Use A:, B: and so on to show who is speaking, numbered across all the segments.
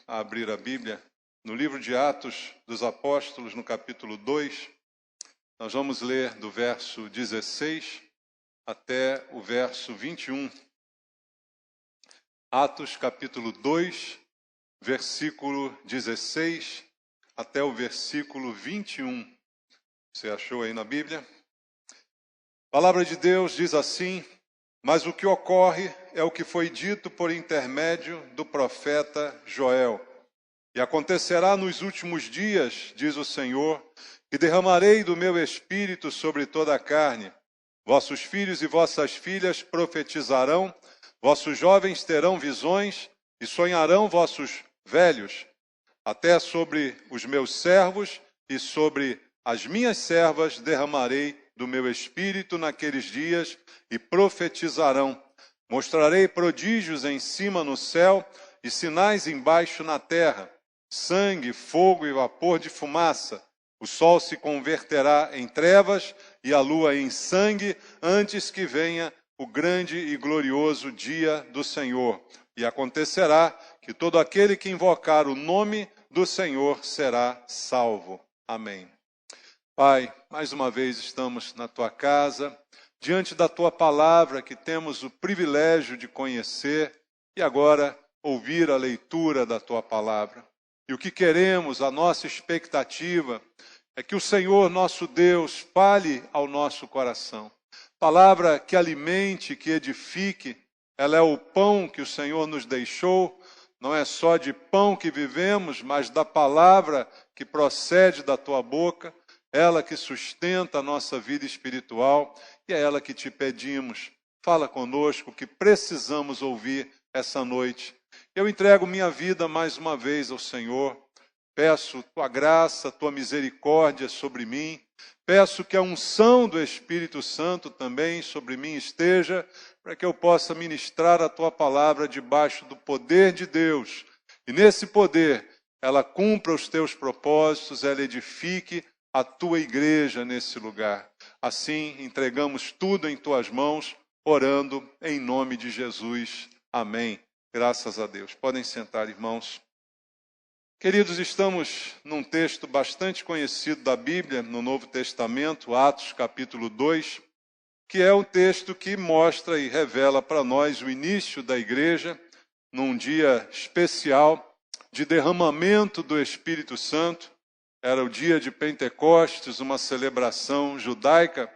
A: a abrir a Bíblia no livro de Atos dos Apóstolos, no capítulo 2. Nós vamos ler do verso 16 até o verso 21. Atos, capítulo 2, versículo 16 até o versículo 21. Você achou aí na Bíblia? A palavra de Deus diz assim: mas o que ocorre é o que foi dito por intermédio do profeta Joel. E acontecerá nos últimos dias, diz o Senhor, que derramarei do meu espírito sobre toda a carne. Vossos filhos e vossas filhas profetizarão, vossos jovens terão visões e sonharão vossos velhos. Até sobre os meus servos e sobre as minhas servas derramarei do meu espírito naqueles dias e profetizarão. Mostrarei prodígios em cima no céu e sinais embaixo na terra, sangue, fogo e vapor de fumaça. O sol se converterá em trevas e a lua em sangue, antes que venha o grande e glorioso dia do Senhor. E acontecerá que todo aquele que invocar o nome do Senhor será salvo. Amém. Pai, mais uma vez estamos na Tua casa, diante da Tua palavra que temos o privilégio de conhecer e agora ouvir a leitura da Tua palavra. E o que queremos, a nossa expectativa, é que o Senhor nosso Deus fale ao nosso coração. Palavra que alimente, que edifique, ela é o pão que o Senhor nos deixou. Não é só de pão que vivemos, mas da palavra que procede da Tua boca. Ela que sustenta a nossa vida espiritual, e é ela que te pedimos. Fala conosco, que precisamos ouvir essa noite. Eu entrego minha vida mais uma vez ao Senhor. Peço Tua graça, Tua misericórdia sobre mim. Peço que a unção do Espírito Santo também sobre mim esteja, para que eu possa ministrar a Tua palavra debaixo do poder de Deus. E nesse poder, ela cumpra os Teus propósitos, ela edifique a Tua igreja nesse lugar. Assim, entregamos tudo em Tuas mãos, orando em nome de Jesus. Amém. Graças a Deus. Podem sentar, irmãos. Queridos, estamos num texto bastante conhecido da Bíblia, no Novo Testamento, Atos capítulo 2, que é um texto que mostra e revela para nós o início da igreja, num dia especial de derramamento do Espírito Santo. Era o dia de Pentecostes, uma celebração judaica,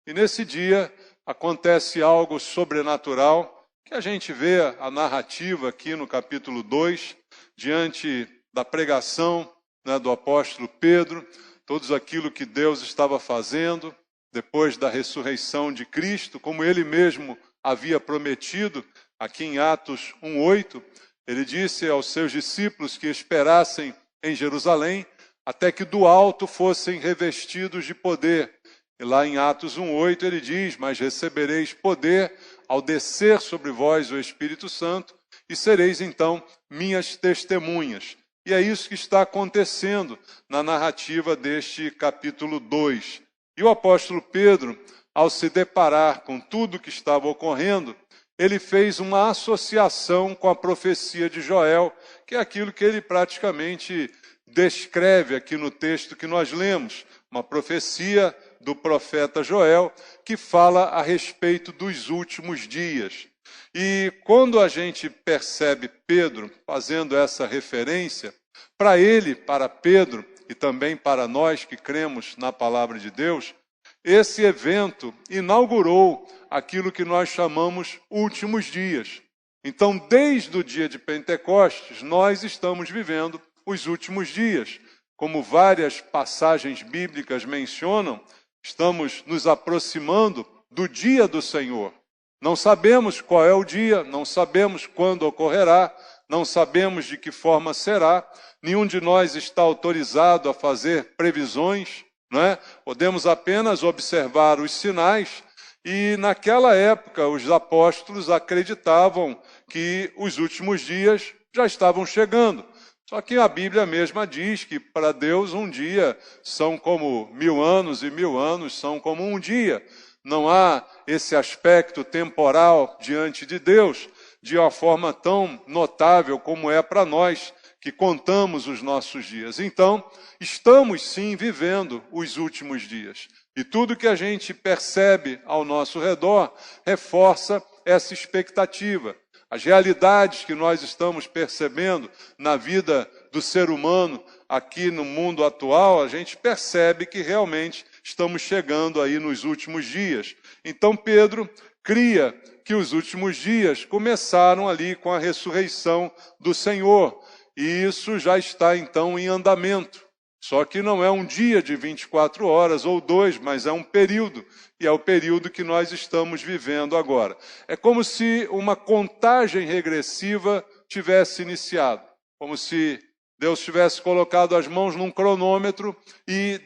A: e nesse dia acontece algo sobrenatural, que a gente vê a narrativa aqui no capítulo 2, diante da pregação, do apóstolo Pedro, tudo aquilo que Deus estava fazendo, depois da ressurreição de Cristo, como ele mesmo havia prometido, aqui em Atos 1:8, ele disse aos seus discípulos que esperassem em Jerusalém, até que do alto fossem revestidos de poder. E lá em Atos 1:8 ele diz: mas recebereis poder ao descer sobre vós o Espírito Santo, e sereis então minhas testemunhas. E é isso que está acontecendo na narrativa deste capítulo 2. E o apóstolo Pedro, ao se deparar com tudo que estava ocorrendo, ele fez uma associação com a profecia de Joel, que é aquilo que ele praticamente descreve aqui no texto que nós lemos, uma profecia do profeta Joel, que fala a respeito dos últimos dias. E quando a gente percebe Pedro fazendo essa referência, para ele, para Pedro, e também para nós que cremos na palavra de Deus, esse evento inaugurou aquilo que nós chamamos últimos dias. Então, desde o dia de Pentecostes, nós estamos vivendo os últimos dias. Como várias passagens bíblicas mencionam, estamos nos aproximando do dia do Senhor. Não sabemos qual é o dia, não sabemos quando ocorrerá, não sabemos de que forma será. Nenhum de nós está autorizado a fazer previsões, não é? Podemos apenas observar os sinais. E naquela época os apóstolos acreditavam que os últimos dias já estavam chegando. Só que a Bíblia mesma diz que para Deus um dia são como 1000 anos e 1000 anos são como um dia. Não há esse aspecto temporal diante de Deus de uma forma tão notável como é para nós, que contamos os nossos dias. Então, estamos sim vivendo os últimos dias. E tudo que a gente percebe ao nosso redor reforça essa expectativa. As realidades que nós estamos percebendo na vida do ser humano aqui no mundo atual, a gente percebe que realmente estamos chegando aí nos últimos dias. Então Pedro cria que os últimos dias começaram ali com a ressurreição do Senhor. E isso já está então em andamento. Só que não é um dia de 24 horas ou 2, mas é um período. E é o período que nós estamos vivendo agora. É como se uma contagem regressiva tivesse iniciado. Como se Deus tivesse colocado as mãos num cronômetro e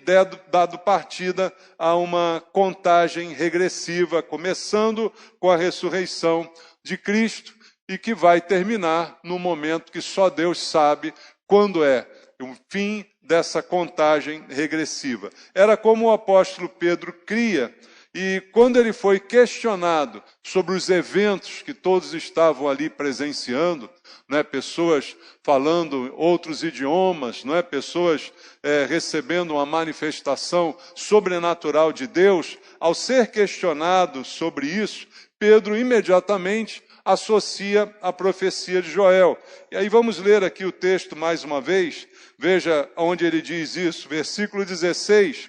A: dado partida a uma contagem regressiva, começando com a ressurreição de Cristo e que vai terminar no momento que só Deus sabe quando é o fim dessa contagem regressiva. Era como o apóstolo Pedro cria, e quando ele foi questionado sobre os eventos que todos estavam ali presenciando, pessoas falando outros idiomas, pessoas recebendo uma manifestação sobrenatural de Deus, ao ser questionado sobre isso, Pedro imediatamente associa a profecia de Joel. E aí vamos ler aqui o texto mais uma vez. Veja onde ele diz isso, versículo 16.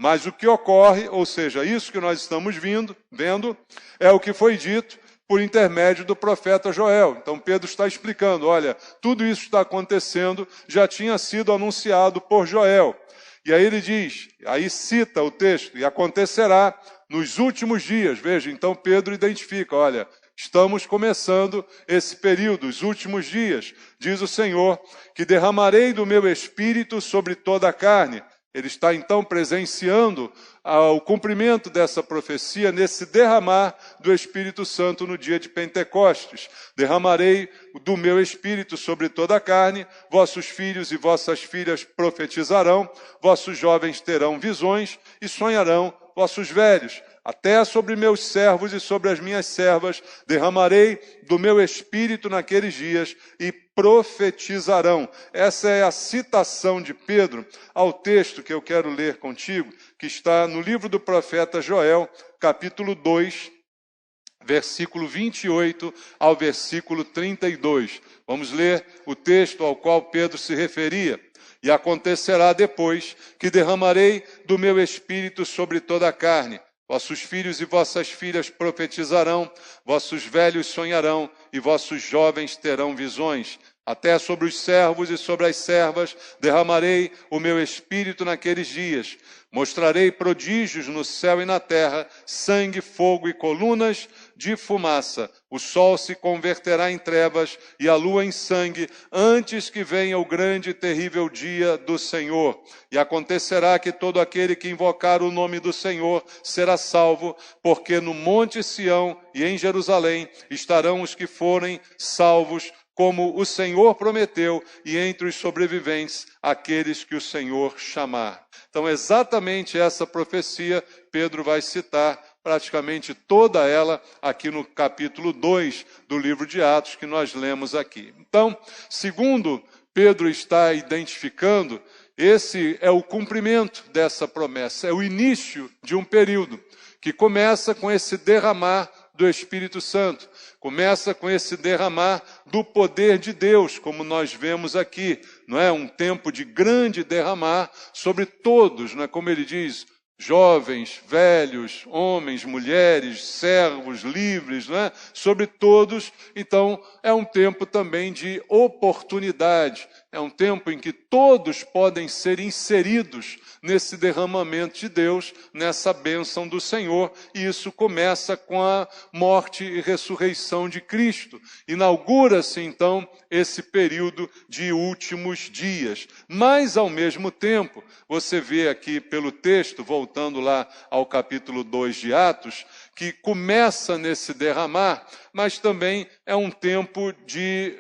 A: Mas o que ocorre, ou seja, isso que nós estamos vendo, é o que foi dito por intermédio do profeta Joel. Então Pedro está explicando, olha, tudo isso está acontecendo, já tinha sido anunciado por Joel. E aí ele diz, aí cita o texto, e acontecerá nos últimos dias. Veja, então Pedro identifica, olha, estamos começando esse período, os últimos dias. Diz o Senhor, que derramarei do meu espírito sobre toda a carne. Ele está então presenciando o cumprimento dessa profecia nesse derramar do Espírito Santo no dia de Pentecostes. Derramarei do meu Espírito sobre toda a carne, vossos filhos e vossas filhas profetizarão, vossos jovens terão visões e sonharão vossos velhos. Até sobre meus servos e sobre as minhas servas derramarei do meu espírito naqueles dias e profetizarão. Essa é a citação de Pedro ao texto que eu quero ler contigo, que está no livro do profeta Joel, capítulo 2, versículo 28 ao versículo 32. Vamos ler o texto ao qual Pedro se referia. E acontecerá depois que derramarei do meu espírito sobre toda a carne. Vossos filhos e vossas filhas profetizarão, vossos velhos sonharão e vossos jovens terão visões. Até sobre os servos e sobre as servas derramarei o meu espírito naqueles dias. Mostrarei prodígios no céu e na terra, sangue, fogo e colunas de fumaça. O sol se converterá em trevas e a lua em sangue, antes que venha o grande e terrível dia do Senhor. E acontecerá que todo aquele que invocar o nome do Senhor será salvo, porque no monte Sião e em Jerusalém estarão os que forem salvos, como o Senhor prometeu, e entre os sobreviventes, aqueles que o Senhor chamar. Então, exatamente essa profecia, Pedro vai citar praticamente toda ela aqui no capítulo 2 do livro de Atos, que nós lemos aqui. Então, segundo Pedro está identificando, esse é o cumprimento dessa promessa, é o início de um período que começa com esse derramar do Espírito Santo. Começa com esse derramar do poder de Deus, como nós vemos aqui, não é? Um tempo de grande derramar sobre todos, não é? Como ele diz, jovens, velhos, homens, mulheres, servos, livres, não é? Sobre todos. Então, é um tempo também de oportunidade. É um tempo em que todos podem ser inseridos nesse derramamento de Deus, nessa bênção do Senhor, e isso começa com a morte e ressurreição de Cristo. Inaugura-se, então, esse período de últimos dias. Mas, ao mesmo tempo, você vê aqui pelo texto, voltando lá ao capítulo 2 de Atos, que começa nesse derramar, mas também é um tempo de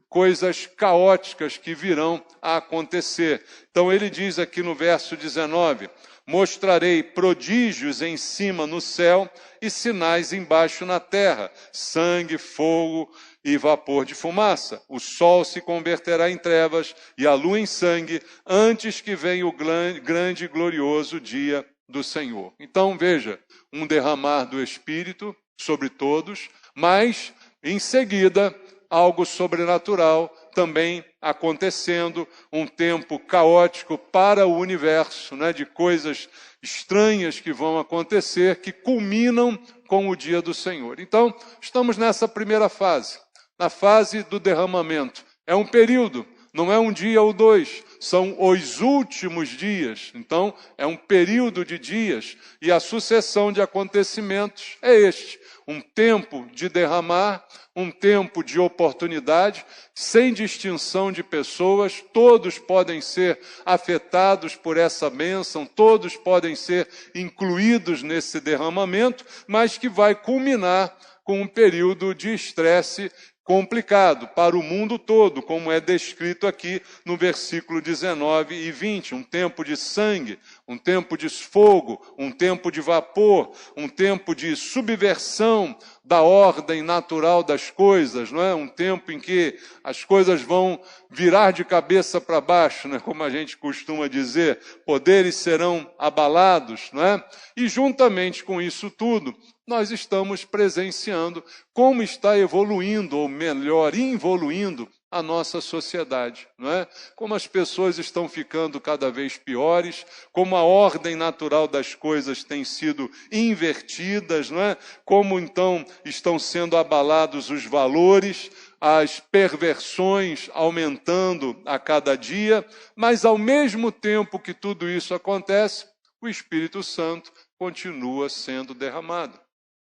A: coisas caóticas que virão a acontecer. Então ele diz aqui no verso 19, mostrarei prodígios em cima no céu e sinais embaixo na terra, sangue, fogo e vapor de fumaça. O sol se converterá em trevas e a lua em sangue, antes que venha o grande e glorioso dia do Senhor. Então, veja, um derramar do Espírito sobre todos, mas, em seguida, algo sobrenatural também acontecendo, um tempo caótico para o universo, né, de coisas estranhas que vão acontecer, que culminam com o dia do Senhor. Então, estamos nessa primeira fase, na fase do derramamento. É um período, não é um dia ou dois, são os últimos dias. Então, é um período de dias e a sucessão de acontecimentos é este. Um tempo de derramar, um tempo de oportunidade, sem distinção de pessoas, todos podem ser afetados por essa bênção, todos podem ser incluídos nesse derramamento, mas que vai culminar com um período de estresse complicado para o mundo todo, como é descrito aqui no versículo 19 e 20, um tempo de sangue, um tempo de fogo, um tempo de vapor, um tempo de subversão da ordem natural das coisas, não é? Um tempo em que as coisas vão virar de cabeça para baixo, né? Como a gente costuma dizer, poderes serão abalados, não é? E juntamente com isso tudo, nós estamos presenciando como está evoluindo, ou melhor, involuindo a nossa sociedade, não é? Como as pessoas estão ficando cada vez piores, como a ordem natural das coisas tem sido invertidas, não é? Como então estão sendo abalados os valores, as perversões aumentando a cada dia, mas ao mesmo tempo que tudo isso acontece, o Espírito Santo continua sendo derramado.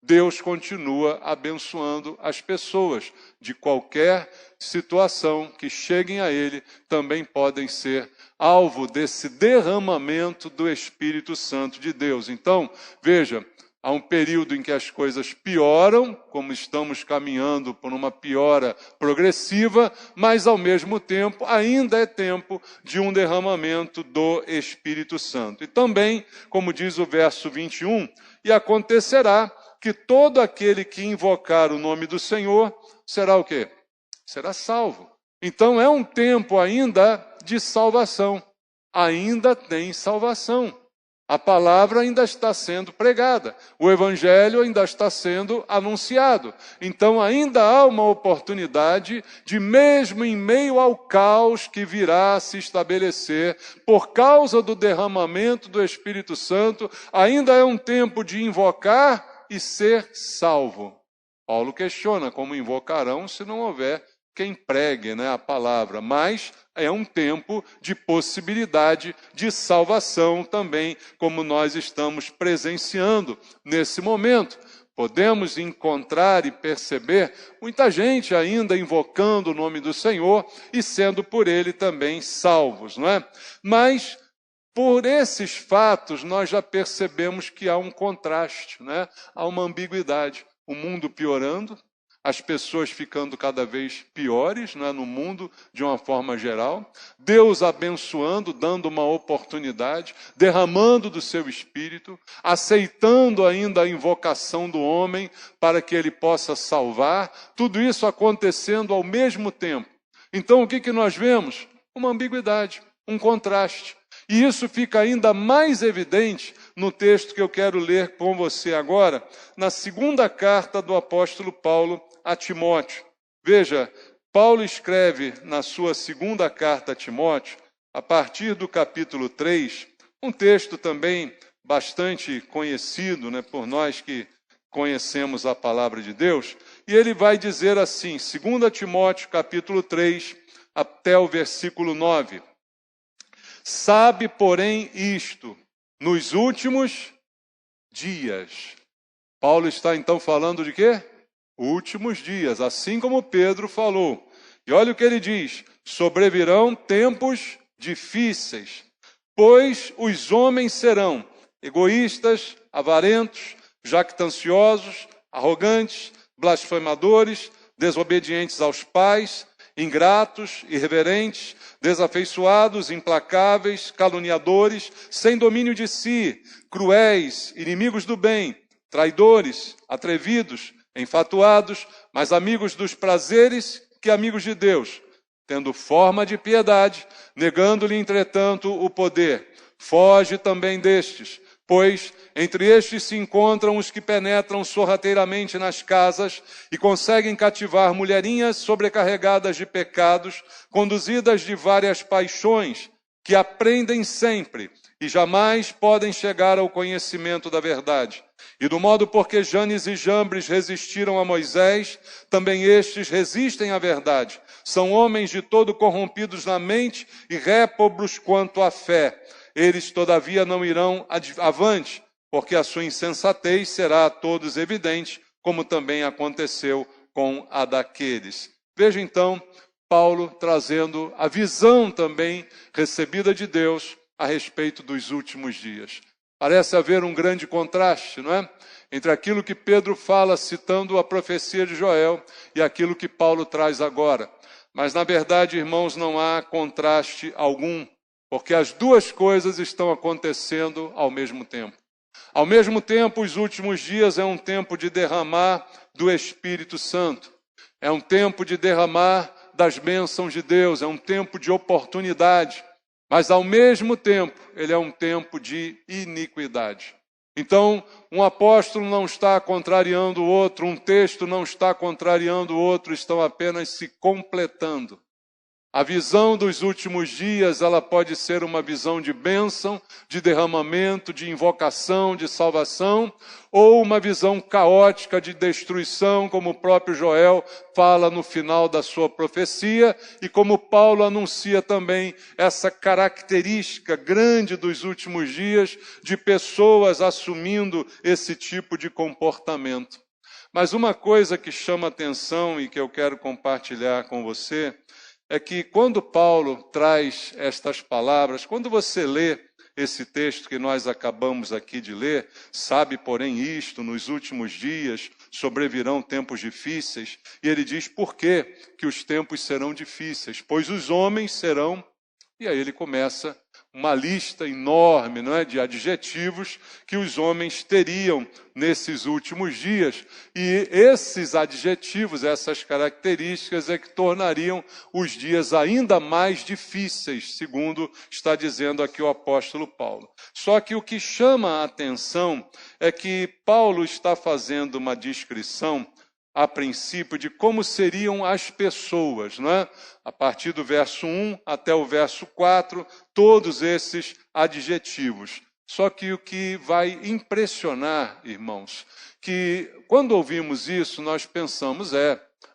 A: Deus continua abençoando as pessoas de qualquer situação que cheguem a Ele, também podem ser alvo desse derramamento do Espírito Santo de Deus. Então, veja, há um período em que as coisas pioram, como estamos caminhando por uma piora progressiva, mas ao mesmo tempo ainda é tempo de um derramamento do Espírito Santo. E também, como diz o verso 21, e acontecerá que todo aquele que invocar o nome do Senhor será o quê? Será salvo. Então é um tempo ainda de salvação. Ainda tem salvação. A palavra ainda está sendo pregada. O evangelho ainda está sendo anunciado. Então ainda há uma oportunidade de, mesmo em meio ao caos que virá se estabelecer, por causa do derramamento do Espírito Santo, ainda é um tempo de invocar e ser salvo. Paulo questiona como invocarão se não houver quem pregue, né, a palavra, mas é um tempo de possibilidade de salvação também, como nós estamos presenciando nesse momento. Podemos encontrar e perceber muita gente ainda invocando o nome do Senhor e sendo por ele também salvos, não é? Mas por esses fatos, nós já percebemos que há um contraste, né? Há uma ambiguidade. O mundo piorando, as pessoas ficando cada vez piores, né, no mundo de uma forma geral. Deus abençoando, dando uma oportunidade, derramando do seu Espírito, aceitando ainda a invocação do homem para que ele possa salvar. Tudo isso acontecendo ao mesmo tempo. Então, o que nós vemos? Uma ambiguidade, um contraste. E isso fica ainda mais evidente no texto que eu quero ler com você agora, na segunda carta do apóstolo Paulo a Timóteo. Veja, Paulo escreve na sua segunda carta a Timóteo, a partir do capítulo 3, um texto também bastante conhecido, né, por nós que conhecemos a palavra de Deus, e ele vai dizer assim, 2 Timóteo capítulo 3, até o versículo 9. Sabe, porém, isto, nos últimos dias. Paulo está então falando de quê? Últimos dias, assim como Pedro falou. E olha o que ele diz: sobrevirão tempos difíceis, pois os homens serão egoístas, avarentos, jactanciosos, arrogantes, blasfemadores, desobedientes aos pais, ingratos, irreverentes, desafeiçoados, implacáveis, caluniadores, sem domínio de si, cruéis, inimigos do bem, traidores, atrevidos, enfatuados, mais amigos dos prazeres que amigos de Deus, tendo forma de piedade, negando-lhe, entretanto, o poder. Foge também destes, pois entre estes se encontram os que penetram sorrateiramente nas casas e conseguem cativar mulherinhas sobrecarregadas de pecados, conduzidas de várias paixões, que aprendem sempre e jamais podem chegar ao conhecimento da verdade. E do modo porque Janes e Jambres resistiram a Moisés, também estes resistem à verdade. São homens de todo corrompidos na mente e réprobos quanto à fé. Eles, todavia, não irão avante, porque a sua insensatez será a todos evidente, como também aconteceu com a daqueles. Veja então Paulo trazendo a visão também recebida de Deus a respeito dos últimos dias. Parece haver um grande contraste, não é? Entre aquilo que Pedro fala citando a profecia de Joel e aquilo que Paulo traz agora. Mas na verdade, irmãos, não há contraste algum, porque as duas coisas estão acontecendo ao mesmo tempo. Ao mesmo tempo, os últimos dias é um tempo de derramar do Espírito Santo. É um tempo de derramar das bênçãos de Deus, é um tempo de oportunidade. Mas ao mesmo tempo, ele é um tempo de iniquidade. Então, um apóstolo não está contrariando o outro, um texto não está contrariando o outro, estão apenas se completando. A visão dos últimos dias, ela pode ser uma visão de bênção, de derramamento, de invocação, de salvação, ou uma visão caótica de destruição, como o próprio Joel fala no final da sua profecia, e como Paulo anuncia também essa característica grande dos últimos dias de pessoas assumindo esse tipo de comportamento. Mas uma coisa que chama atenção e que eu quero compartilhar com você, é que quando Paulo traz estas palavras, quando você lê esse texto que nós acabamos aqui de ler, sabe, porém, isto, nos últimos dias sobrevirão tempos difíceis, e ele diz por quê que os tempos serão difíceis, pois os homens serão, e aí ele começa uma lista enorme, não é, de adjetivos que os homens teriam nesses últimos dias. E esses adjetivos, essas características é que tornariam os dias ainda mais difíceis, segundo está dizendo aqui o apóstolo Paulo. Só que o que chama a atenção é que Paulo está fazendo uma descrição a princípio de como seriam as pessoas, não é? A partir do verso 1 até o verso 4, todos esses adjetivos. Só que o que vai impressionar, irmãos, que quando ouvimos isso, nós pensamos,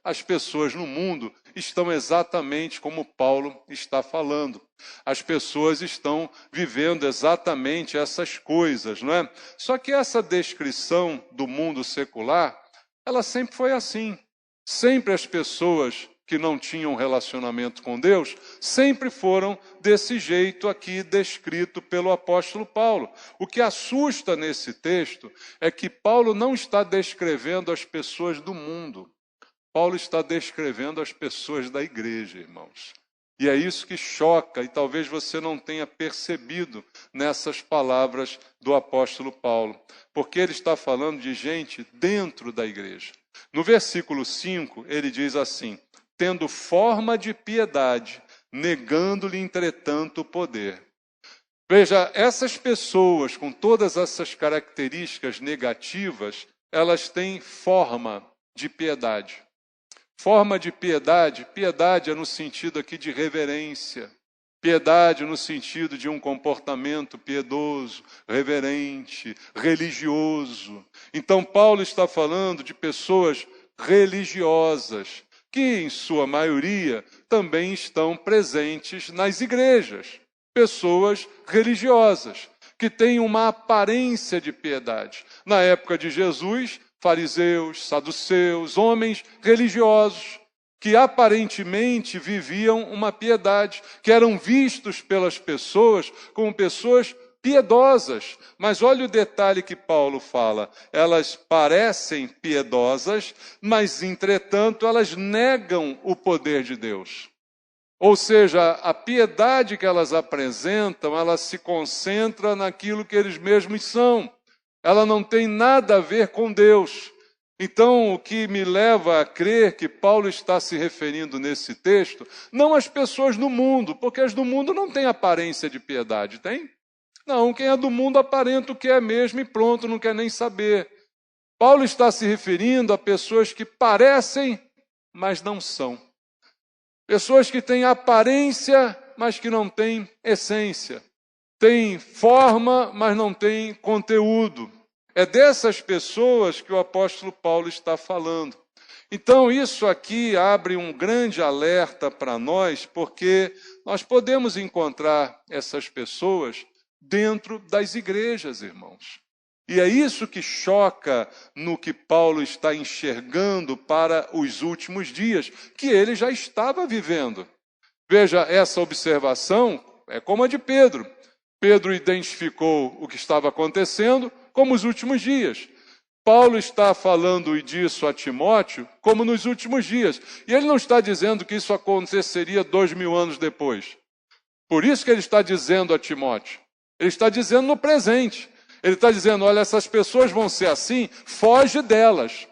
A: as pessoas no mundo estão exatamente como Paulo está falando. As pessoas estão vivendo exatamente essas coisas, não é? Só que essa descrição do mundo secular, ela sempre foi assim. Sempre as pessoas que não tinham relacionamento com Deus, sempre foram desse jeito aqui descrito pelo apóstolo Paulo. O que assusta nesse texto é que Paulo não está descrevendo as pessoas do mundo. Paulo está descrevendo as pessoas da igreja, irmãos. E é isso que choca, e talvez você não tenha percebido nessas palavras do apóstolo Paulo, porque ele está falando de gente dentro da igreja. No versículo 5, ele diz assim: tendo forma de piedade, negando-lhe, entretanto, o poder. Veja, essas pessoas com todas essas características negativas, elas têm forma de piedade. Forma de piedade, piedade é no sentido aqui de reverência. Piedade no sentido de um comportamento piedoso, reverente, religioso. Então Paulo está falando de pessoas religiosas, que em sua maioria também estão presentes nas igrejas. Pessoas religiosas, que têm uma aparência de piedade. Na época de Jesus, fariseus, saduceus, homens religiosos, que aparentemente viviam uma piedade, que eram vistos pelas pessoas como pessoas piedosas. Mas olha o detalhe que Paulo fala: elas parecem piedosas, mas entretanto elas negam o poder de Deus. Ou seja, a piedade que elas apresentam, ela se concentra naquilo que eles mesmos são. Ela não tem nada a ver com Deus. Então, o que me leva a crer que Paulo está se referindo nesse texto, não às pessoas do mundo, porque as do mundo não têm aparência de piedade, tem? Não, quem é do mundo aparenta o que é mesmo e pronto, não quer nem saber. Paulo está se referindo a pessoas que parecem, mas não são. Pessoas que têm aparência, mas que não têm essência. Têm forma, mas não têm conteúdo. É dessas pessoas que o apóstolo Paulo está falando. Então, isso aqui abre um grande alerta para nós, porque nós podemos encontrar essas pessoas dentro das igrejas, irmãos. E é isso que choca no que Paulo está enxergando para os últimos dias, que ele já estava vivendo. Veja, essa observação é como a de Pedro. Pedro identificou o que estava acontecendo como os últimos dias. Paulo está falando disso a Timóteo como nos últimos dias. E ele não está dizendo que isso aconteceria 2000 anos depois. Por isso que ele está dizendo a Timóteo. Ele está dizendo no presente. Ele está dizendo, olha, essas pessoas vão ser assim, foge delas.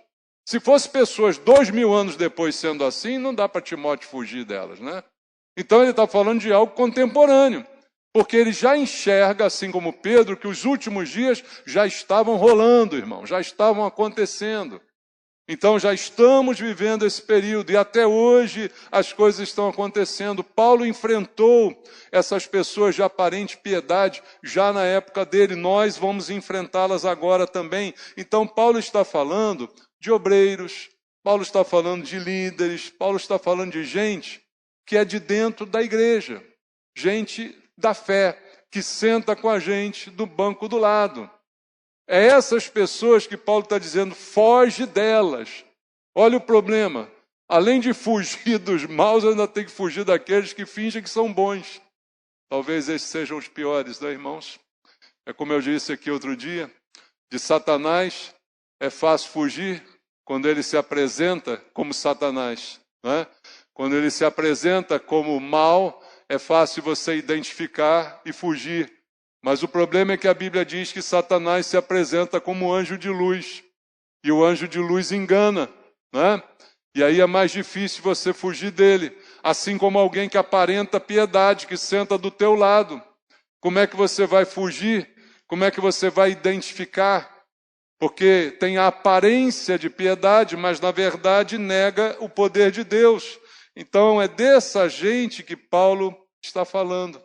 A: Se fosse pessoas 2000 anos depois sendo assim, não dá para Timóteo fugir delas, né? Então ele está falando de algo contemporâneo. Porque ele já enxerga, assim como Pedro, que os últimos dias já estavam rolando, irmão, já estavam acontecendo. Então já estamos vivendo esse período e até hoje as coisas estão acontecendo. Paulo enfrentou essas pessoas de aparente piedade já na época dele, nós vamos enfrentá-las agora também. Então Paulo está falando de obreiros, Paulo está falando de líderes, Paulo está falando de gente que é de dentro da igreja, gente da fé, que senta com a gente do banco do lado. É essas pessoas que Paulo está dizendo, foge delas. Olha o problema, além de fugir dos maus, ainda tem que fugir daqueles que fingem que são bons. Talvez esses sejam os piores, né, irmãos? É como eu disse aqui outro dia, de Satanás é fácil fugir quando ele se apresenta como Satanás, né? Quando ele se apresenta como mal, é fácil você identificar e fugir. Mas o problema é que a Bíblia diz que Satanás se apresenta como anjo de luz. E o anjo de luz engana, né? E aí é mais difícil você fugir dele. Assim como alguém que aparenta piedade, que senta do teu lado. Como é que você vai fugir? Como é que você vai identificar? Porque tem a aparência de piedade, mas na verdade nega o poder de Deus. Então é dessa gente que Paulo está falando.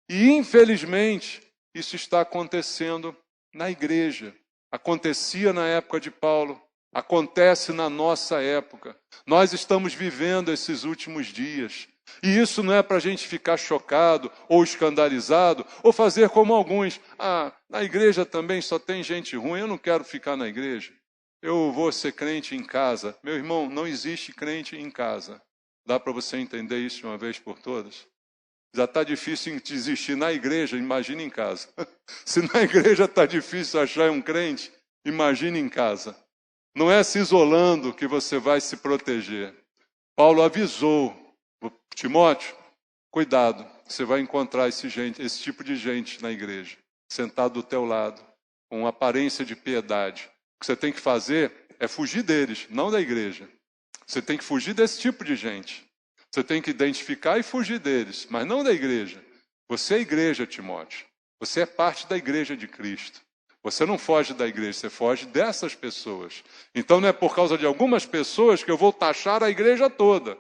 A: E infelizmente isso está acontecendo na igreja. Acontecia na época de Paulo, acontece na nossa época. Nós estamos vivendo esses últimos dias. E isso não é para a gente ficar chocado ou escandalizado, ou fazer como alguns. Na igreja também só tem gente ruim, eu não quero ficar na igreja. Eu vou ser crente em casa. Meu irmão, não existe crente em casa. Dá para você entender isso de uma vez por todas? Já está difícil de existir na igreja, imagine em casa. Se na igreja está difícil achar um crente, imagine em casa. Não é se isolando que você vai se proteger. Paulo avisou Timóteo, cuidado, você vai encontrar esse tipo de gente na igreja, sentado do teu lado, com aparência de piedade. O que você tem que fazer é fugir deles, não da igreja. Você tem que fugir desse tipo de gente. Você tem que identificar e fugir deles, mas não da igreja. Você é igreja, Timóteo. Você é parte da igreja de Cristo. Você não foge da igreja, você foge dessas pessoas. Então não é por causa de algumas pessoas que eu vou taxar a igreja toda.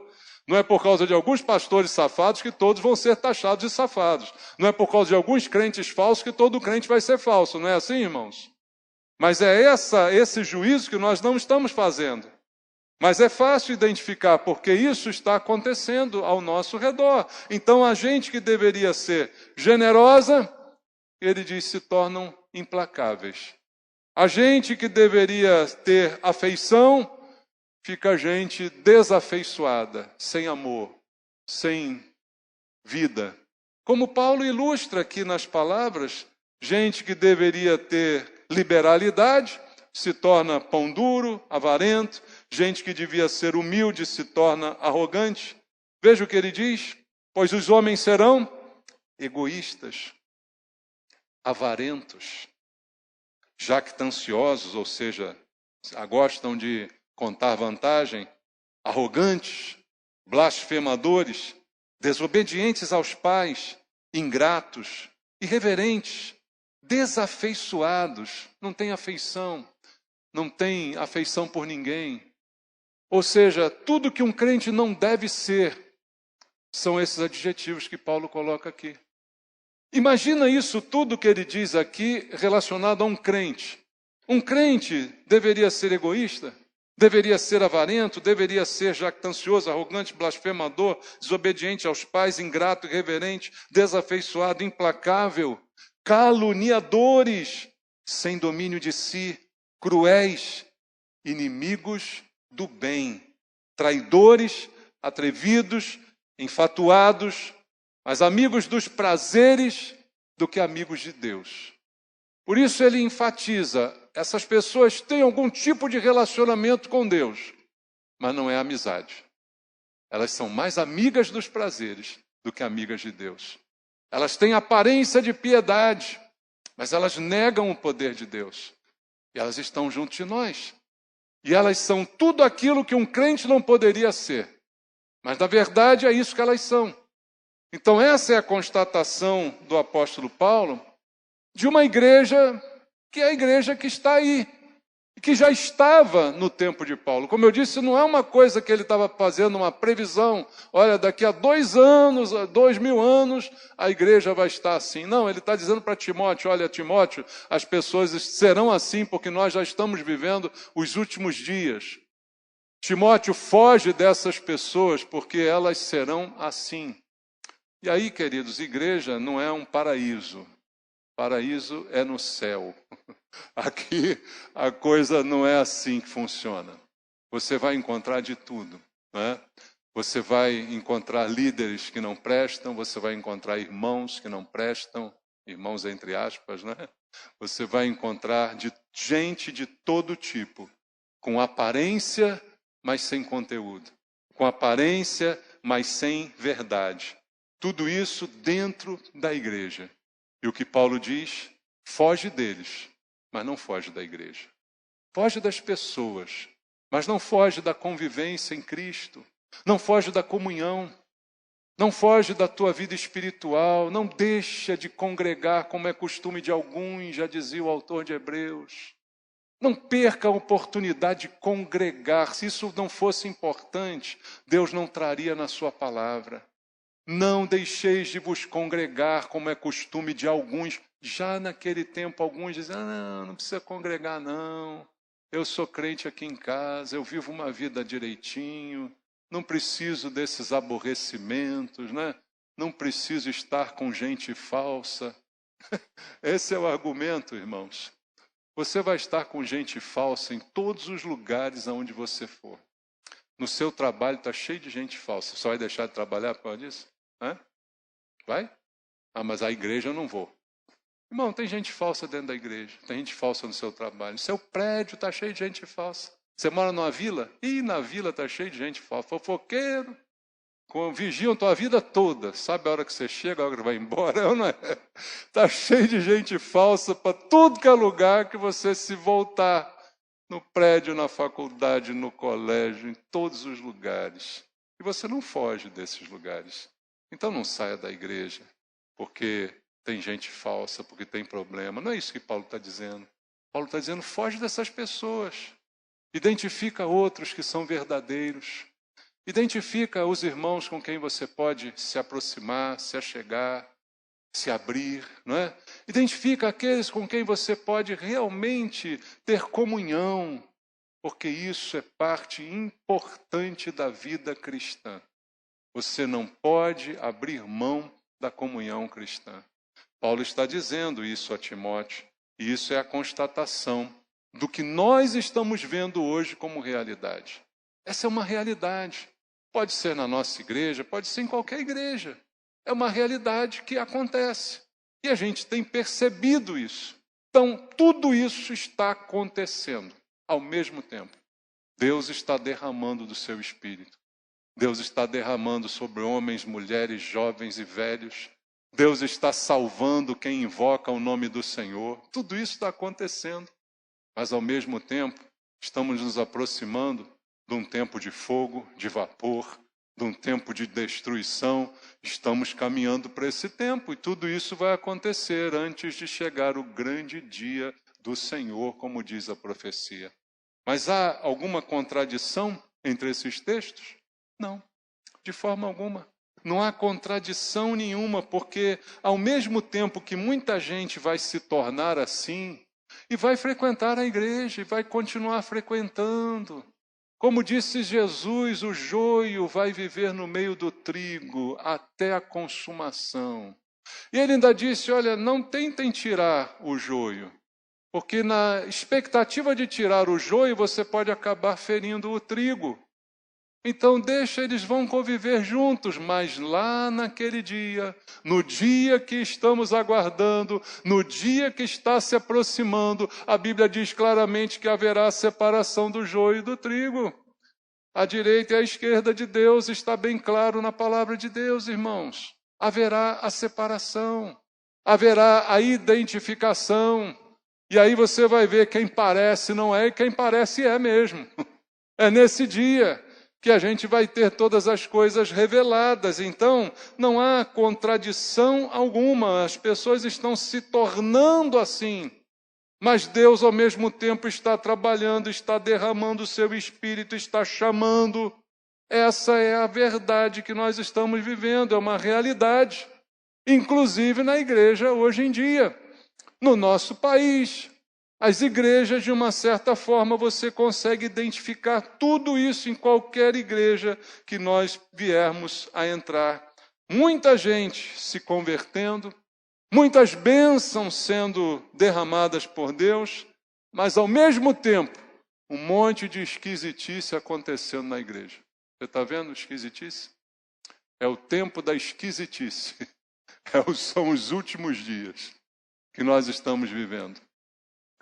A: Não é por causa de alguns pastores safados que todos vão ser taxados de safados. Não é por causa de alguns crentes falsos que todo crente vai ser falso. Não é assim, irmãos? Mas é esse juízo que nós não estamos fazendo. Mas é fácil identificar, porque isso está acontecendo ao nosso redor. Então, a gente que deveria ser generosa, ele diz, se tornam implacáveis. A gente que deveria ter afeição, fica gente desafeiçoada, sem amor, sem vida. Como Paulo ilustra aqui nas palavras, gente que deveria ter liberalidade, se torna pão duro, avarento. Gente que devia ser humilde se torna arrogante. Veja o que ele diz. Pois os homens serão egoístas, avarentos, jactanciosos, ou seja, gostam de contar vantagem, arrogantes, blasfemadores, desobedientes aos pais, ingratos, irreverentes, desafeiçoados, não têm afeição, não têm afeição por ninguém. Ou seja, tudo que um crente não deve ser, são esses adjetivos que Paulo coloca aqui. Imagina isso tudo que ele diz aqui relacionado a um crente. Um crente deveria ser egoísta? Deveria ser avarento? Deveria ser jactancioso, arrogante, blasfemador, desobediente aos pais, ingrato, irreverente, desafeiçoado, implacável, caluniadores, sem domínio de si, cruéis, inimigos do bem, traidores, atrevidos, enfatuados, mas amigos dos prazeres do que amigos de Deus. Por isso ele enfatiza, essas pessoas têm algum tipo de relacionamento com Deus, mas não é amizade. Elas são mais amigas dos prazeres do que amigas de Deus. Elas têm aparência de piedade, mas elas negam o poder de Deus. E elas estão junto de nós. E elas são tudo aquilo que um crente não poderia ser. Mas na verdade é isso que elas são. Então essa é a constatação do apóstolo Paulo de uma igreja que é a igreja que está aí, que já estava no tempo de Paulo. Como eu disse, não é uma coisa que ele estava fazendo uma previsão, olha, daqui a 2000 anos, a igreja vai estar assim. Não, ele está dizendo para Timóteo, olha, Timóteo, as pessoas serão assim porque nós já estamos vivendo os últimos dias. Timóteo, foge dessas pessoas porque elas serão assim. E aí, queridos, igreja não é um paraíso. Paraíso é no céu. Aqui a coisa não é assim que funciona. Você vai encontrar de tudo, né? Você vai encontrar líderes que não prestam, você vai encontrar irmãos que não prestam, irmãos entre aspas, né? Você vai encontrar gente de todo tipo, com aparência, mas sem conteúdo, com aparência, mas sem verdade. Tudo isso dentro da igreja. E o que Paulo diz, foge deles, mas não foge da igreja. Foge das pessoas, mas não foge da convivência em Cristo. Não foge da comunhão. Não foge da tua vida espiritual. Não deixa de congregar como é costume de alguns, já dizia o autor de Hebreus. Não perca a oportunidade de congregar. Se isso não fosse importante, Deus não traria na sua palavra. Não deixeis de vos congregar, como é costume de alguns. Já naquele tempo, alguns dizem, não precisa congregar, não. Eu sou crente aqui em casa, eu vivo uma vida direitinho, não preciso desses aborrecimentos, né? Não preciso estar com gente falsa. Esse é o argumento, irmãos. Você vai estar com gente falsa em todos os lugares aonde você for. No seu trabalho está cheio de gente falsa. Você vai deixar de trabalhar por causa disso? Vai? Mas a igreja eu não vou. Irmão, tem gente falsa dentro da igreja. Tem gente falsa no seu trabalho. Seu prédio está cheio de gente falsa. Você mora numa vila? Na vila está cheio de gente falsa. Fofoqueiro. Vigiam tua vida toda. Sabe a hora que você chega, a hora que vai embora? Não é? Está cheio de gente falsa para tudo que é lugar que você se voltar. No prédio, na faculdade, no colégio, em todos os lugares. E você não foge desses lugares. Então não saia da igreja, porque tem gente falsa, porque tem problema. Não é isso que Paulo está dizendo. Paulo está dizendo, foge dessas pessoas. Identifica outros que são verdadeiros. Identifica os irmãos com quem você pode se aproximar, se achegar, se abrir, não é? Identifica aqueles com quem você pode realmente ter comunhão, porque isso é parte importante da vida cristã. Você não pode abrir mão da comunhão cristã. Paulo está dizendo isso a Timóteo, e isso é a constatação do que nós estamos vendo hoje como realidade. Essa é uma realidade. Pode ser na nossa igreja, pode ser em qualquer igreja. É uma realidade que acontece. E a gente tem percebido isso. Então, tudo isso está acontecendo ao mesmo tempo. Deus está derramando do seu Espírito. Deus está derramando sobre homens, mulheres, jovens e velhos. Deus está salvando quem invoca o nome do Senhor. Tudo isso está acontecendo. Mas, ao mesmo tempo, Estamos nos aproximando de um tempo de fogo, de vapor, de um tempo de destruição. Estamos caminhando para esse tempo e tudo isso vai acontecer antes de chegar o grande dia do Senhor, como diz a profecia. Mas há alguma contradição entre esses textos? Não, de forma alguma. Não há contradição nenhuma, porque ao mesmo tempo que muita gente vai se tornar assim, e vai frequentar a igreja, e vai continuar frequentando. Como disse Jesus, o joio vai viver no meio do trigo até a consumação. E ele ainda disse, olha, não tentem tirar o joio, porque na expectativa de tirar o joio, você pode acabar ferindo o trigo. Então deixa, eles vão conviver juntos, mas lá naquele dia, no dia que estamos aguardando, no dia que está se aproximando, a Bíblia diz claramente que haverá separação do joio e do trigo. A direita e a esquerda de Deus, está bem claro na palavra de Deus, irmãos. Haverá a separação, haverá a identificação, e aí você vai ver quem parece não é e quem parece é mesmo. É nesse dia que a gente vai ter todas as coisas reveladas. Então, não há contradição alguma. As pessoas estão se tornando assim. Mas Deus, ao mesmo tempo, está trabalhando, está derramando o seu Espírito, está chamando. Essa é a verdade que nós estamos vivendo, é uma realidade. Inclusive na igreja hoje em dia, no nosso país. As igrejas, de uma certa forma, você consegue identificar tudo isso em qualquer igreja que nós viermos a entrar. Muita gente se convertendo, muitas bênçãos sendo derramadas por Deus, mas ao mesmo tempo, um monte de esquisitice acontecendo na igreja. Você está vendo esquisitice? É o tempo da esquisitice. São os últimos dias que nós estamos vivendo.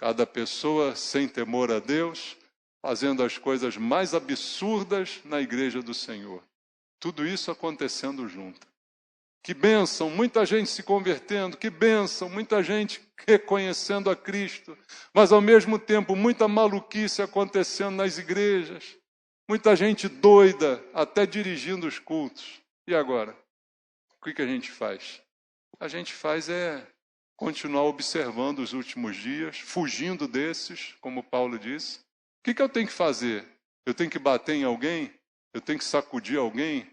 A: Cada pessoa sem temor a Deus, fazendo as coisas mais absurdas na igreja do Senhor. Tudo isso acontecendo junto. Que bênção, muita gente se convertendo, que bênção, muita gente reconhecendo a Cristo, mas ao mesmo tempo muita maluquice acontecendo nas igrejas, muita gente doida, até dirigindo os cultos. E agora? O que a gente faz? A gente faz continuar observando os últimos dias, fugindo desses, como Paulo disse. O que eu tenho que fazer? Eu tenho que bater em alguém? Eu tenho que sacudir alguém?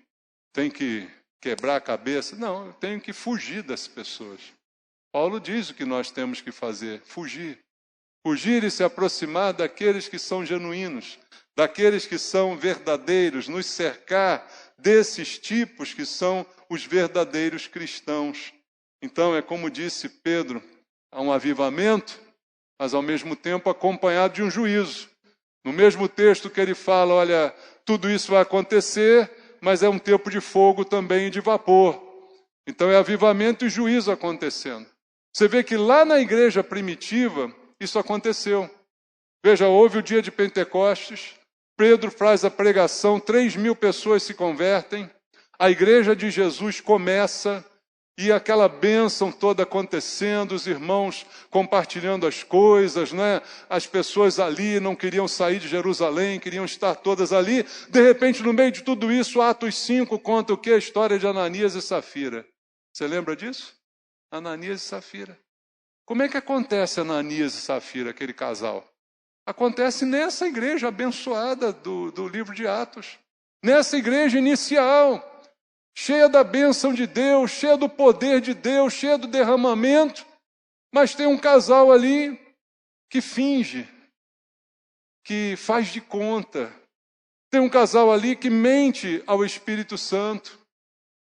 A: Tenho que quebrar a cabeça? Não, eu tenho que fugir das pessoas. Paulo diz o que nós temos que fazer, fugir. Fugir e se aproximar daqueles que são genuínos, daqueles que são verdadeiros, nos cercar desses tipos que são os verdadeiros cristãos. Então, é como disse Pedro, há um avivamento, mas ao mesmo tempo acompanhado de um juízo. No mesmo texto que ele fala, olha, tudo isso vai acontecer, mas é um tempo de fogo também e de vapor. Então é avivamento e juízo acontecendo. Você vê que lá na igreja primitiva, isso aconteceu. Veja, houve o dia de Pentecostes, Pedro faz a pregação, 3.000 pessoas se convertem, a igreja de Jesus começa. E aquela bênção toda acontecendo, os irmãos compartilhando as coisas, né? As pessoas ali não queriam sair de Jerusalém, queriam estar todas ali. De repente, no meio de tudo isso, Atos 5 conta o quê? A história de Ananias e Safira. Você lembra disso? Ananias e Safira. Como é que acontece Ananias e Safira, aquele casal? Acontece nessa igreja abençoada do livro de Atos. Nessa igreja inicial, cheia da bênção de Deus, cheia do poder de Deus, cheia do derramamento, mas tem um casal ali que finge, que faz de conta. Tem um casal ali que mente ao Espírito Santo.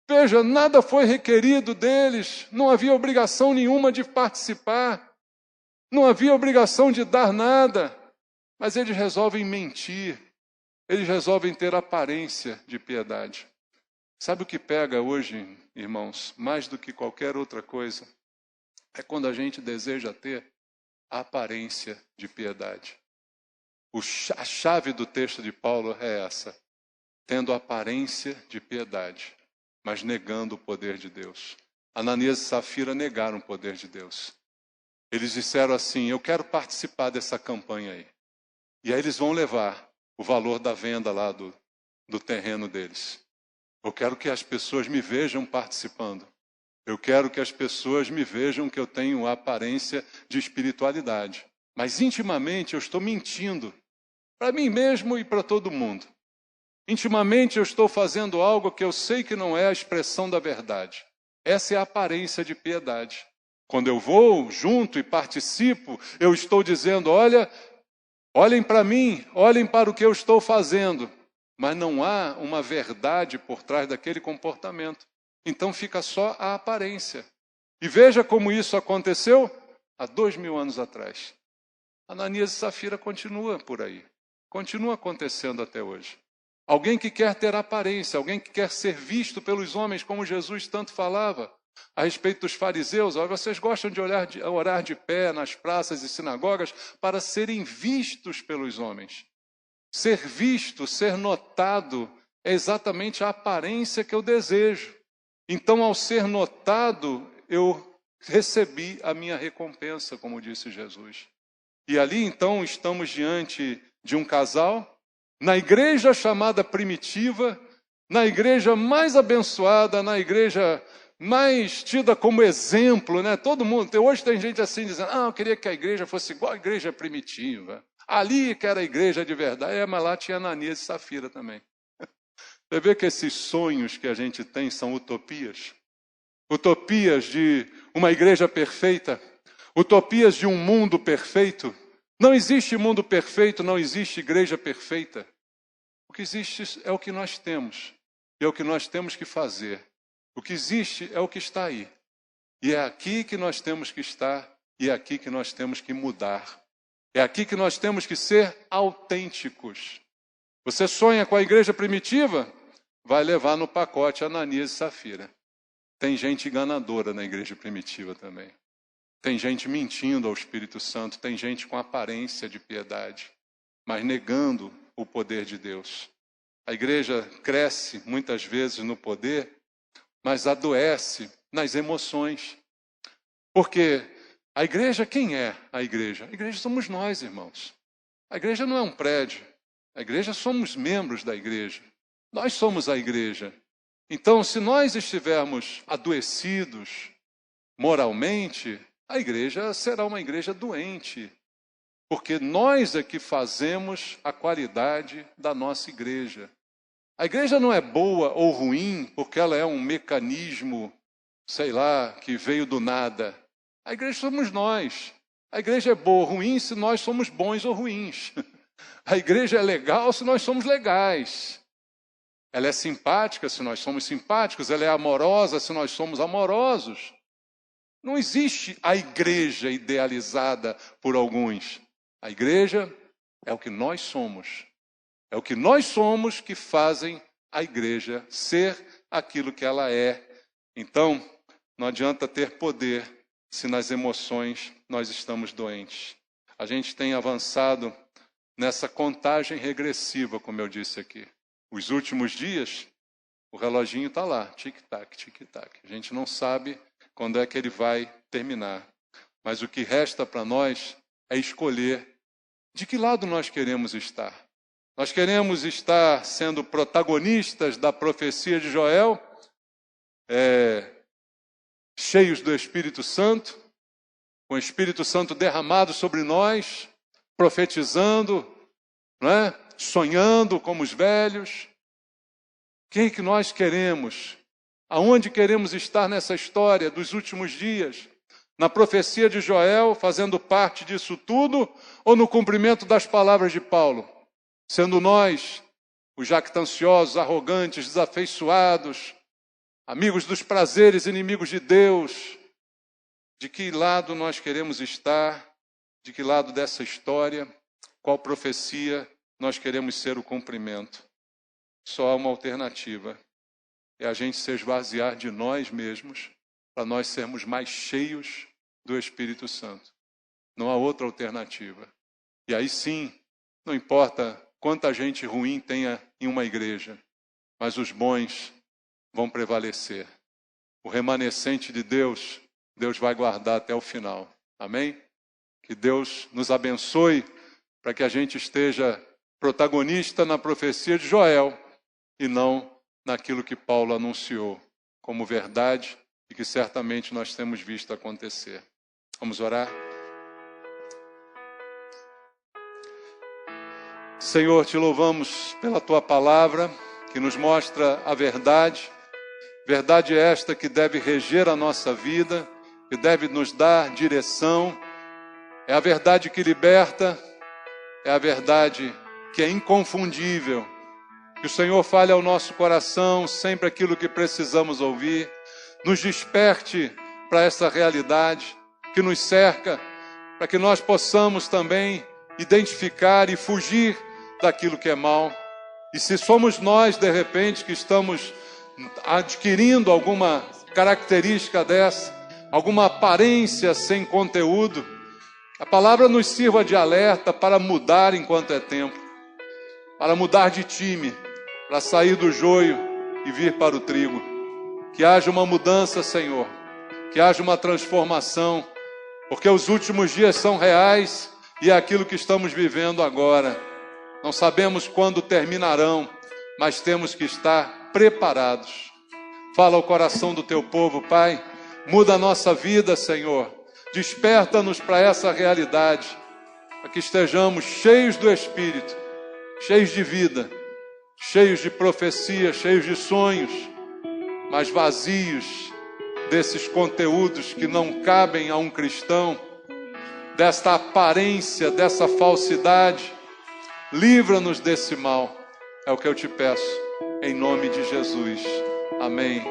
A: Veja, nada foi requerido deles, não havia obrigação nenhuma de participar, não havia obrigação de dar nada, mas eles resolvem mentir, eles resolvem ter aparência de piedade. Sabe o que pega hoje, irmãos, mais do que qualquer outra coisa? É quando a gente deseja ter a aparência de piedade. A chave do texto de Paulo é essa: tendo aparência de piedade, mas negando o poder de Deus. Ananias e Safira negaram o poder de Deus. Eles disseram assim: eu quero participar dessa campanha aí. E aí eles vão levar o valor da venda lá do terreno deles. Eu quero que as pessoas me vejam participando. Eu quero que as pessoas me vejam que eu tenho a aparência de espiritualidade. Mas intimamente eu estou mentindo. Para mim mesmo e para todo mundo. Intimamente eu estou fazendo algo que eu sei que não é a expressão da verdade. Essa é a aparência de piedade. Quando eu vou junto e participo, eu estou dizendo, olhem para mim, olhem para o que eu estou fazendo. Mas não há uma verdade por trás daquele comportamento. Então fica só a aparência. E veja como isso aconteceu há 2000 anos atrás. Ananias e Safira continua por aí. Continua acontecendo até hoje. Alguém que quer ter aparência, alguém que quer ser visto pelos homens, como Jesus tanto falava a respeito dos fariseus. Vocês gostam de orar de pé nas praças e sinagogas para serem vistos pelos homens. Ser visto, ser notado, é exatamente a aparência que eu desejo. Então, ao ser notado, eu recebi a minha recompensa, como disse Jesus. E ali, então, estamos diante de um casal, na igreja chamada primitiva, na igreja mais abençoada, na igreja mais tida como exemplo, né? Todo mundo, hoje tem gente assim dizendo, eu queria que a igreja fosse igual a igreja primitiva. Ali que era a igreja de verdade, mas lá tinha Ananias e Safira também. Você vê que esses sonhos que a gente tem são utopias? Utopias de uma igreja perfeita, utopias de um mundo perfeito. Não existe mundo perfeito, não existe igreja perfeita. O que existe é o que nós temos, é o que nós temos que fazer. O que existe é o que está aí. E é aqui que nós temos que estar, e é aqui que nós temos que mudar. É aqui que nós temos que ser autênticos. Você sonha com a igreja primitiva? Vai levar no pacote Ananias e Safira. Tem gente enganadora na igreja primitiva também. Tem gente mentindo ao Espírito Santo, tem gente com aparência de piedade, mas negando o poder de Deus. A igreja cresce muitas vezes no poder, mas adoece nas emoções. Porque a igreja, quem é a igreja? A igreja somos nós, irmãos. A igreja não é um prédio. A igreja somos membros da igreja. Nós somos a igreja. Então, se nós estivermos adoecidos moralmente, a igreja será uma igreja doente. Porque nós é que fazemos a qualidade da nossa igreja. A igreja não é boa ou ruim porque ela é um mecanismo, sei lá, que veio do nada. A igreja somos nós. A igreja é boa ou ruim se nós somos bons ou ruins. A igreja é legal se nós somos legais. Ela é simpática se nós somos simpáticos. Ela é amorosa se nós somos amorosos. Não existe a igreja idealizada por alguns. A igreja é o que nós somos. É o que nós somos que fazem a igreja ser aquilo que ela é. Então, não adianta ter poder se nas emoções nós estamos doentes. A gente tem avançado nessa contagem regressiva, como eu disse aqui. Os últimos dias, o reloginho está lá, tic-tac, tic-tac. A gente não sabe quando é que ele vai terminar. Mas o que resta para nós é escolher de que lado nós queremos estar. Nós queremos estar sendo protagonistas da profecia de Joel, cheios do Espírito Santo, com o Espírito Santo derramado sobre nós, profetizando, não é? Sonhando como os velhos. Quem que nós queremos? Aonde queremos estar nessa história dos últimos dias? Na profecia de Joel, fazendo parte disso tudo, ou no cumprimento das palavras de Paulo? Sendo nós os jactanciosos, arrogantes, desafeiçoados, amigos dos prazeres, inimigos de Deus. De que lado nós queremos estar? De que lado dessa história? Qual profecia nós queremos ser o cumprimento? Só há uma alternativa. É a gente se esvaziar de nós mesmos para nós sermos mais cheios do Espírito Santo. Não há outra alternativa. E aí sim, não importa quanta gente ruim tenha em uma igreja, mas os bons vão prevalecer. O remanescente de Deus, Deus vai guardar até o final. Amém? Que Deus nos abençoe para que a gente esteja protagonista na profecia de Joel e não naquilo que Paulo anunciou como verdade e que certamente nós temos visto acontecer. Vamos orar? Senhor, te louvamos pela tua palavra que nos mostra a verdade. Verdade esta que deve reger a nossa vida, que deve nos dar direção. É a verdade que liberta, é a verdade que é inconfundível. Que o Senhor fale ao nosso coração sempre aquilo que precisamos ouvir. Nos desperte para essa realidade que nos cerca, para que nós possamos também identificar e fugir daquilo que é mal. E se somos nós, de repente, que estamos adquirindo alguma característica dessa, alguma aparência sem conteúdo, a palavra nos sirva de alerta para mudar enquanto é tempo, para mudar de time, para sair do joio e vir para o trigo. Que haja uma mudança, Senhor, que haja uma transformação, porque os últimos dias são reais e é aquilo que estamos vivendo agora. Não sabemos quando terminarão, mas temos que estar preparados. Fala ao coração do teu povo, Pai. Muda a nossa vida, Senhor. Desperta-nos para essa realidade, para que estejamos cheios do Espírito, cheios de vida, cheios de profecia, cheios de sonhos, mas vazios desses conteúdos que não cabem a um cristão, desta aparência, dessa falsidade. Livra-nos desse mal, é o que eu te peço, em nome de Jesus. Amém.